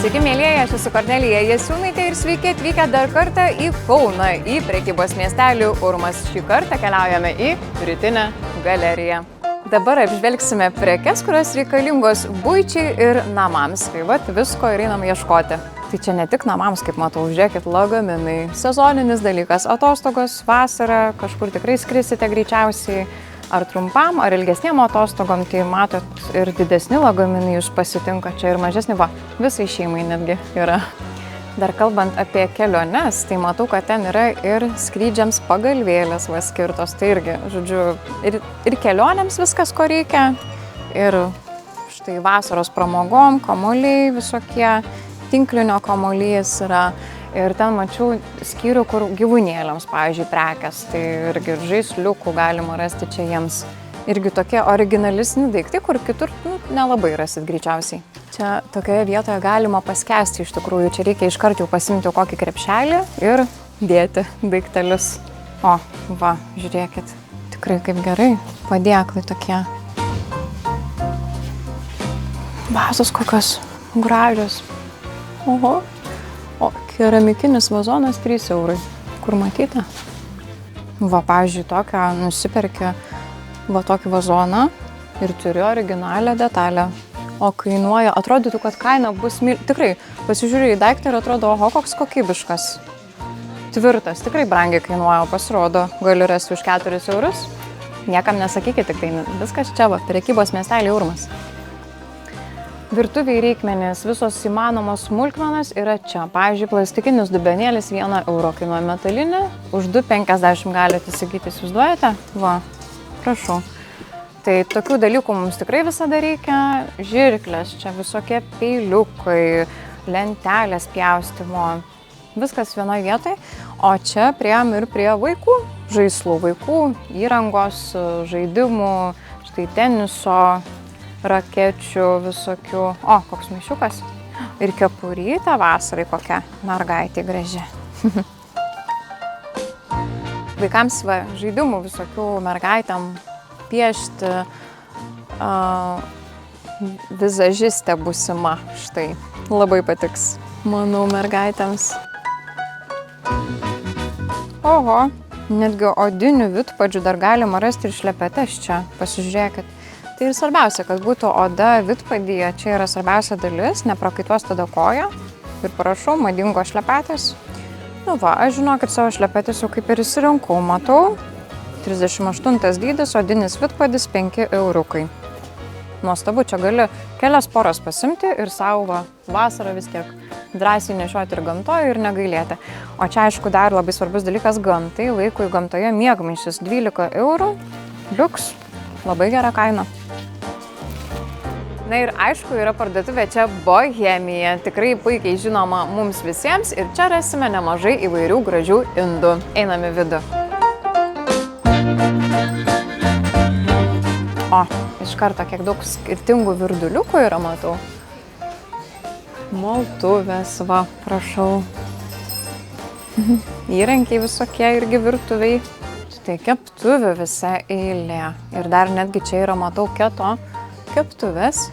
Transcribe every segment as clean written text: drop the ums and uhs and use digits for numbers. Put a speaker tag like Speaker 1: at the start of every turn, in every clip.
Speaker 1: Sveiki, mėlyjeji, aš esu Kornelija Jasiūnaitė ir sveiki atvykę dar kartą į Kauną, į prekybos miestelį Urmas. Šį kartą keliaujame į Rytinę galeriją. Dabar apžvelgsime prekes, kurios reikalingos buičiai ir namams. Tai vat visko ir einam ieškoti. Tai čia ne tik namams, kaip matau, žiūrėkit, lagaminai, sezoninis dalykas, atostogos, vasara, kažkur tikrai skrisite greičiausiai. Ar trumpam, ar ilgesniem atostogom, tai matot ir didesni lagaminai jūs pasitinka, čia ir mažesni, va, visai šeimai netgi yra. Dar kalbant apie keliones, tai matau, kad ten yra ir skrydžiams pagalvėlės va skirtos, tai irgi, žodžiu, ir kelionėms viskas, ko reikia, ir štai vasaros pramogom, kamuoliai visokie, tinklinio kamuolys yra. Ir ten mačiau skyrių, kur gyvūnėliams, pavyzdžiui, prekės, tai irgi žaisliukų galima rasti čia jiems. Irgi tokie originalisni daiktai, kur kitur nelabai rasit greičiausiai. Čia tokioje vietoje galima paskesti iš tikrųjų, čia reikia iškart jau pasimti kokį krepšelį ir dėti daiktelius. O, va, žiūrėkit, tikrai kaip gerai, padėklai tokie. Vazos kokios gražios. Oho. O keramikinis vazonas 3 eurai. Kur matyti? Va, pavyzdžiui, tokią nusiperki va tokį vazoną ir turi originalią detalę. O kainuoja, atrodytų, kad kaina bus tikrai, pasižiūrėjai į daiktą ir atrodo, oho, koks kokybiškas. Tvirtas, tikrai brangiai kainuoja, o pasirodo, gali rasti už 4 eurus. Niekam nesakykit, tik tai viskas čia, va, prekybos miestelį Urmas. Virtuviai reikmenys, visos įmanomos smulkmenos yra čia. Pavyzdžiui, plastikinis dubenėlis 1 euro kainuoja, metalinį už 2,50 galite įsigyti, įsivaizduojate? Va, prašau. Tai tokių dalykų mums tikrai visada reikia. Žirklės, čia visokie peiliukai, lentelės pjaustimo. Viskas vienoje vietoje. O čia priėjom ir prie vaikų žaislų, vaikų įrangos, žaidimų, štai teniso, rakečių visokių. O, koks maišiukas. Ir kepurytė vasarai kokia mergaitė graži. Vaikams va, žaidimų visokių mergaitėm piešti. Vizažistė būsima. Štai. Labai patiks, manau, mergaitėms. Oho, netgi odinių vidpadžių dar galima rasti ir šlepetes čia. Pasižiūrėkit. Tai ir svarbiausia, kad būtų oda vidpadyje, čia yra svarbiausia dalis, neprakaituos tada koja. Ir prašau, madingo šlepetės. Nu va, aš žinokit, savo šlepetės jau kaip ir įsirinkau, matau. 38 dydis, odinis vidpadis 5 eurukai. Nuostabu, čia gali kelias poras pasimti ir savo va, vasarą vis tiek drąsiai nešioti ir gamtoje ir negailėti. O čia aišku dar labai svarbus dalykas gamtai, laikui gamtoje miegmaišis 12 eurų, liuks, labai gera kaina. Na ir aišku, yra parduotuvė čia Bohemija, tikrai puikiai žinoma mums visiems ir čia rasime nemažai įvairių gražių indų. Einame į vidų. O, iš karto kiek daug skirtingų virduliukų yra, matau. Maltuvės, va, prašau. Įrankiai visokie irgi virtuviai. Štai keptuvių visa eilė. Ir dar netgi čia yra, matau, keto keptuvės.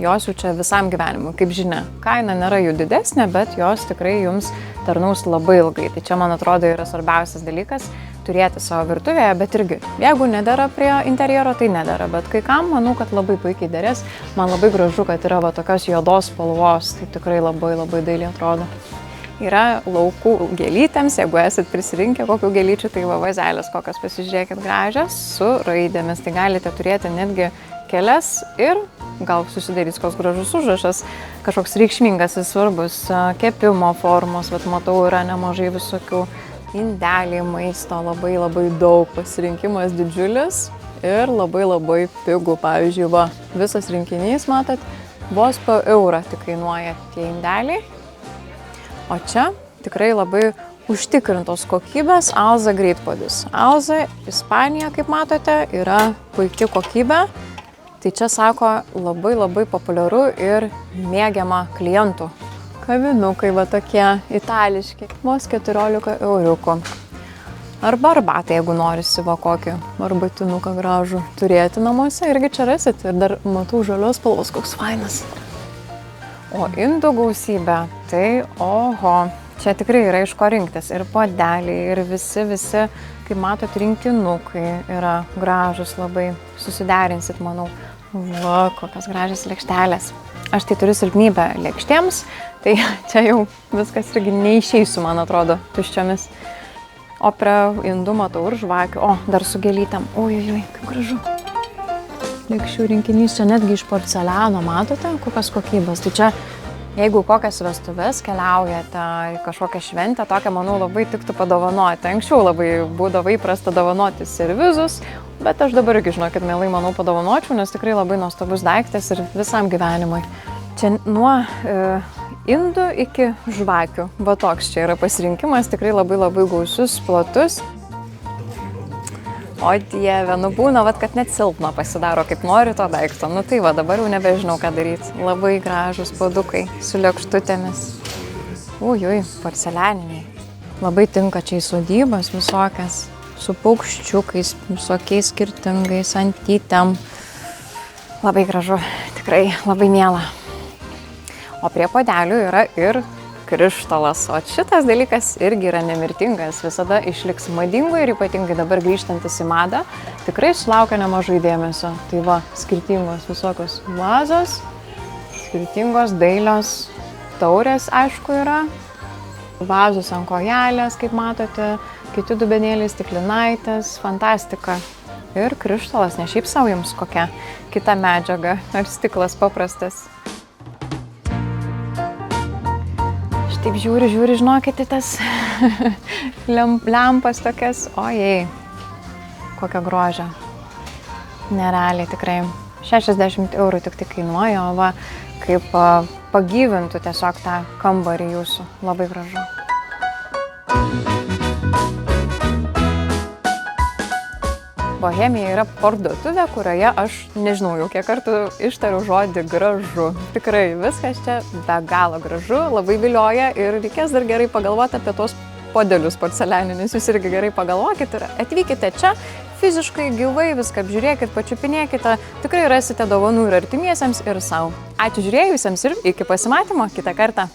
Speaker 1: Jos jau čia visam gyvenimui, kaip žinia. Kaina nėra jų didesnė, bet jos tikrai jums tarnaus labai ilgai. Tai čia, man atrodo, yra svarbiausias dalykas turėti savo virtuvėje, bet irgi, jeigu nedera prie interjero, tai nedera. Bet kai kam, manau, kad labai puikiai derės. Man labai gražu, kad yra va tokios juodos spalvos, tai tikrai labai labai dailiai atrodo. Yra laukų gėlytėms, jeigu esat prisirinkę kokių gėlyčių, tai va vazelės kokios, pasižiūrėkit, gražios su raidėmis. Tai galite turėti netgi kelias ir gal susidarys koks gražus užrašas, kažkoks reikšmingas ir svarbus kepimo formos, bet matau, yra nemažai visokių indeliai maisto, labai labai daug, pasirinkimas didžiulis ir labai labai pigų. Pavyzdžiui, va, visas rinkinys, matot, vos po eurą tik kainuoja tie indeliai. O čia tikrai labai užtikrintos kokybės Alza greitpuodis. Alza, Ispanija, kaip matote, yra puiki kokybė. Tai čia, sako, labai labai populiaru ir mėgiama klientų. Kavinukai va tokie itališki, vos 14 euriukų. Arba arbatą, jeigu norisi va kokį arbatinuką gražų turėti namuose, irgi čia rasit. Ir dar matau žalios spalvos, koks fainas. O indų gausybė, tai oho, čia tikrai yra iš ko rinktis. Ir podeliai, ir visi, kaip matot, rinkinukai yra gražus labai. Susiderinsit, manau. Va, kokios gražios lėkštelės. Aš tai turiu silpnybę lėkštėms, tai čia jau viskas irgi neišeisiu, man atrodo, tuščiomis. O prie indų matau ir žvakių. O, dar su gėlytėm. Ojojoj, kaip gražu. Lėkščių rinkinys čia netgi iš porceliano, matote, kokios kokybės. Tai čia, jeigu kokias vestuves keliaujate į kažkokią šventę, tokią, manau, labai tiktų padovanoti. Anksčiau labai būdavo įprasta dovanoti servizus, bet aš dabar irgi, žinokit, mielai, manau, padovanočiau, nes tikrai labai nuostabus daiktas ir visam gyvenimui. Čia nuo indų iki žvakių. Va toks čia yra pasirinkimas, tikrai labai gausus, platus. O dieve, būna, kad net silpna pasidaro, kaip nori to daikto. Nu tai va, dabar jau nebežinau, ką daryti. Labai gražus puodukai su lėkštutėmis. Ujui, porcelianiniai. Labai tinka čia į sodybas visokias, su paukščiukais, visokiais skirtingais, antytėm. Labai gražu, tikrai labai miela. O prie puodelių yra ir krištolas, o šitas dalykas irgi yra nemirtingas, visada išliks madingu ir ypatingai dabar grįžtantis į madą, tikrai sulaukia nemažai dėmesio. Tai va, skirtingos visokios vazos, skirtingos dailios taurės, aišku, yra. Vazos ant kojelės, kaip matote, kiti dubenėliai, stiklinaitės, fantastika. Ir krištolas, ne šiaip savo jums kokia kita medžiaga, ar stiklas paprastas. Taip žiūri, žinokite, tas lempas tokias, ojei, kokią grožę. Nerealiai tikrai. 60 eurų tik tai kainuoja, o va, kaip pagyvintų tiesiog tą kambarį jūsų. Labai gražu. Bohemija yra parduotuvė, kurioje aš nežinau, jau kiek kartų ištariu žodį gražu. Tikrai viskas čia be galo gražu, labai vilioja ir reikės dar gerai pagalvoti apie tos podelius porcelianinius. Jūs irgi gerai pagalvokit ir atvykite čia, fiziškai, gyvai viską apžiūrėkit, pačiupinėkite. Tikrai rasite dovanų ir artimiesiems, ir sau. Ačiū žiūrėjusiems ir iki pasimatymo kitą kartą.